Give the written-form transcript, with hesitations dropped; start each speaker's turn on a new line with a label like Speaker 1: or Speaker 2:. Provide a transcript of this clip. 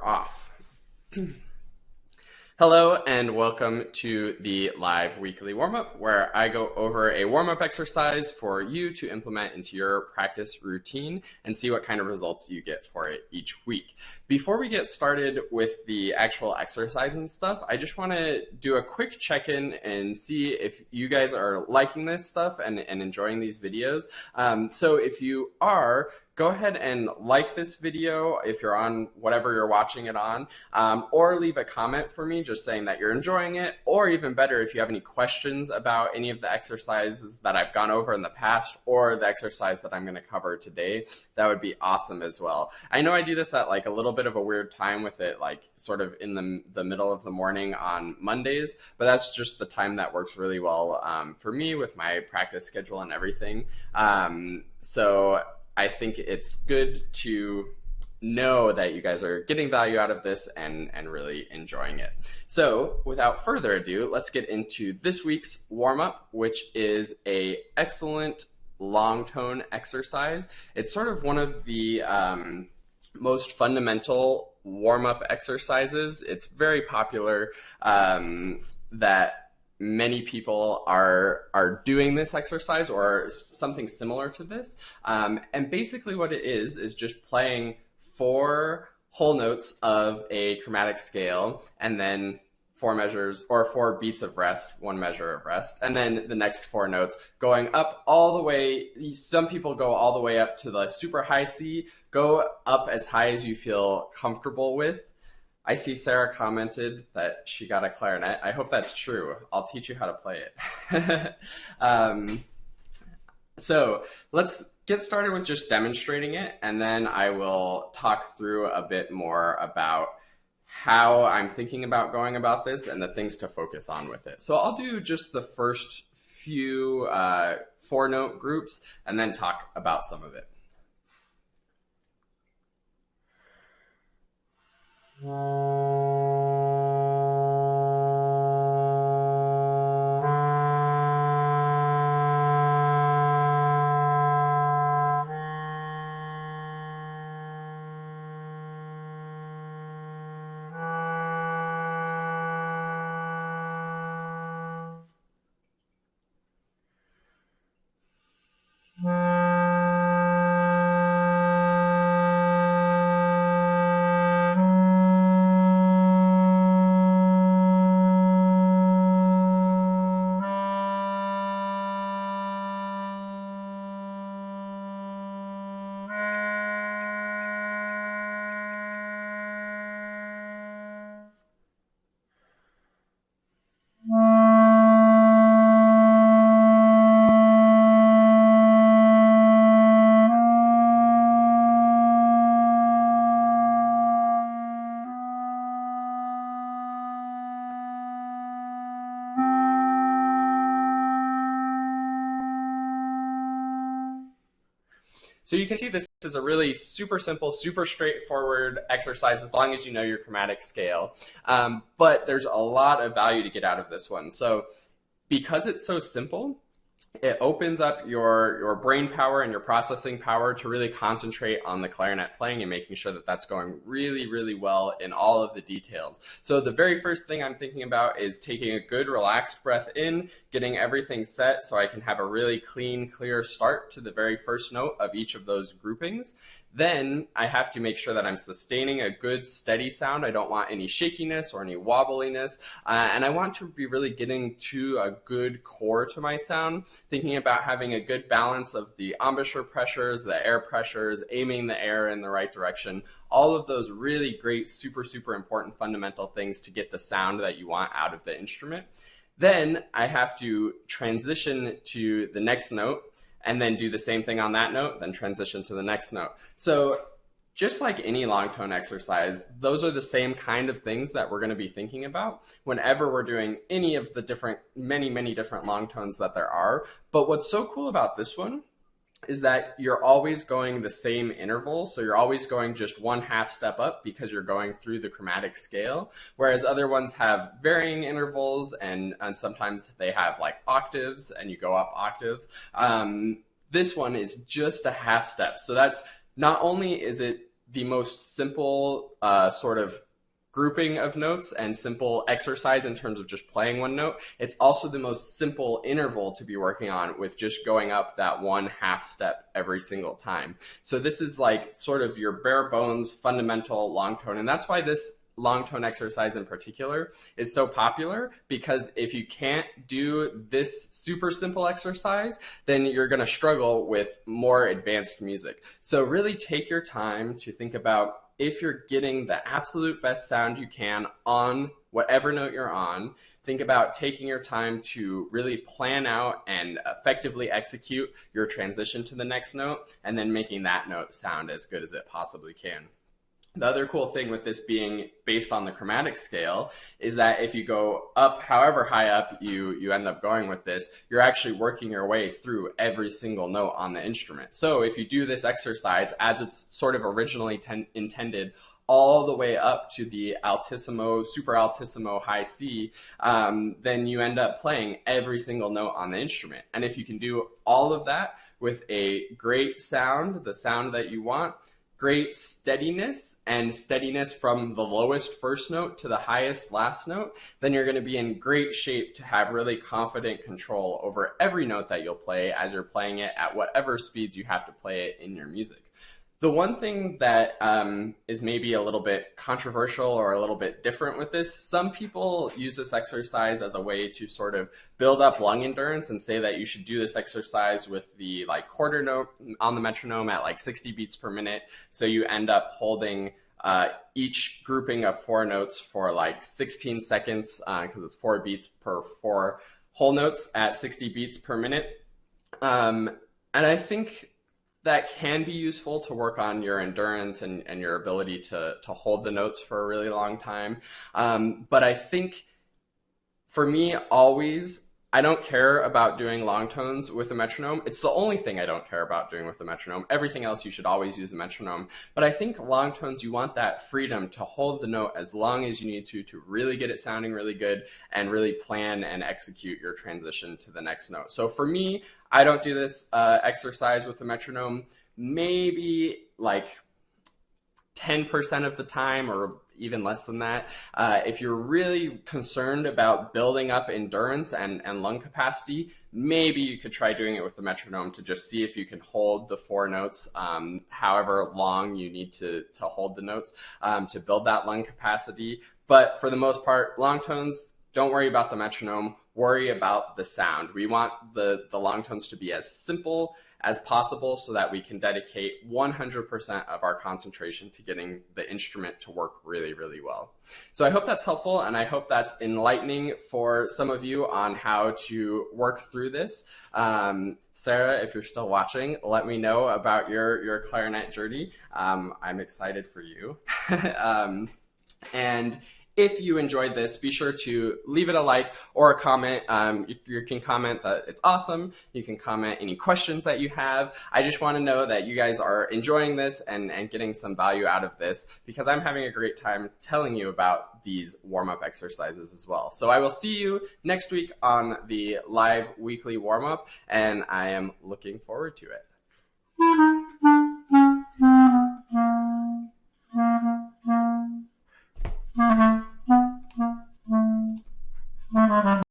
Speaker 1: off. Hello and welcome to the live weekly warm-up where I go over a warm-up exercise for you to implement into your practice routine and see what kind of results you get for it each week. Before we get started with the actual exercise and stuff, I just want to do a quick check-in and see if you guys are liking this stuff and enjoying these videos. So if you are, go ahead and like this video if you're on whatever you're watching it on, or leave a comment for me just saying that you're enjoying it, or even better, if you have any questions about any of the exercises that I've gone over in the past or the exercise that I'm going to cover today, that would be awesome as well. I know I do this at like a little bit of a weird time with it, like sort of in the middle of the morning on Mondays, but that's just the time that works really well for me with my practice schedule and everything. So I think it's good to know that you guys are getting value out of this and really enjoying it. So without further ado, let's get into this week's warm-up, which is a excellent long tone exercise. It's sort of one of the most fundamental warm-up exercises. It's very popular that many people are doing this exercise or something similar to this. And basically what it is just playing 4 whole notes of a chromatic scale and then 4 measures or 4 beats of rest, 1 measure of rest, and then the next 4 notes going up all the way. Some people go all the way up to the super high C. Go up as high as you feel comfortable with. I see Sarah commented that she got a clarinet. I hope that's true. I'll teach you how to play it. So let's get started with just demonstrating it, and then I will talk through a bit more about how I'm thinking about going about this and the things to focus on with it. So I'll do just the first few 4-note groups and then talk about some of it. So you can see this is a really super simple, super straightforward exercise as long as you know your chromatic scale. But there's a lot of value to get out of this one. So because it's so simple, it opens up your brain power and your processing power to really concentrate on the clarinet playing and making sure that that's going really, really well in all of the details. So the very first thing I'm thinking about is taking a good relaxed breath in, getting everything set so I can have a really clean, clear start to the very first note of each of those groupings. Then I have to make sure that I'm sustaining a good steady sound. I don't want any shakiness or any wobbliness. And I want to be really getting to a good core to my sound, thinking about having a good balance of the embouchure pressures, the air pressures, aiming the air in the right direction. All of those really great, super, super important fundamental things to get the sound that you want out of the instrument. Then I have to transition to the next note and then do the same thing on that note, then transition to the next note. So just like any long tone exercise, those are the same kind of things that we're going to be thinking about whenever we're doing any of the different, many different long tones that there are. But what's so cool about this one is that you're always going the same interval. So you're always going just 1/2 step up because you're going through the chromatic scale, whereas other ones have varying intervals and sometimes they have like octaves and you go up octaves. This one is just a 1/2 step. So that's not only is it the most simple sort of grouping of notes and simple exercise in terms of just playing one note. It's also the most simple interval to be working on with just going up that 1/2 step every single time. So this is like sort of your bare bones fundamental long tone. And that's why this long tone exercise in particular is so popular, because if you can't do this super simple exercise, then you're going to struggle with more advanced music. So really take your time to think about if you're getting the absolute best sound you can on whatever note you're on. Think about taking your time to really plan out and effectively execute your transition to the next note, and then making that note sound as good as it possibly can. The other cool thing with this being based on the chromatic scale is that if you go up however high up you end up going with this, you're actually working your way through every single note on the instrument. So if you do this exercise as it's sort of originally intended, all the way up to the altissimo, super altissimo high C, then you end up playing every single note on the instrument. And if you can do all of that with a great sound, the sound that you want, great steadiness, and steadiness from the lowest first note to the highest last note, then you're going to be in great shape to have really confident control over every note that you'll play as you're playing it at whatever speeds you have to play it in your music. The one thing that is maybe a little bit controversial or a little bit different with this, some people use this exercise as a way to sort of build up lung endurance and say that you should do this exercise with the like quarter note on the metronome at like 60 beats per minute. So you end up holding each grouping of 4 notes for like 16 seconds because it's 4 beats per 4 whole notes at 60 beats per minute. And I think that can be useful to work on your endurance and your ability to hold the notes for a really long time. But I think for me, always, I don't care about doing long tones with a metronome. It's the only thing I don't care about doing with a metronome. Everything else, you should always use a metronome. But I think long tones, you want that freedom to hold the note as long as you need to really get it sounding really good and really plan and execute your transition to the next note. So for me, I don't do this exercise with the metronome. Maybe like 10% of the time, or even less than that. If you're really concerned about building up endurance and lung capacity, maybe you could try doing it with the metronome to just see if you can hold the 4 notes however long you need to hold the notes to build that lung capacity. But for the most part, long tones, don't worry about the metronome, worry about the sound. We want the long tones to be as simple as possible so that we can dedicate 100% of our concentration to getting the instrument to work really, really well. So I hope that's helpful, and I hope that's enlightening for some of you on how to work through this. Sarah, if you're still watching, let me know about your clarinet journey. I'm excited for you. And if you enjoyed this, be sure to leave it a like or a comment. You can comment that it's awesome. You can comment any questions that you have. I just want to know that you guys are enjoying this and getting some value out of this, because I'm having a great time telling you about these warm-up exercises as well. So I will see you next week on the live weekly warm-up, and I am looking forward to it.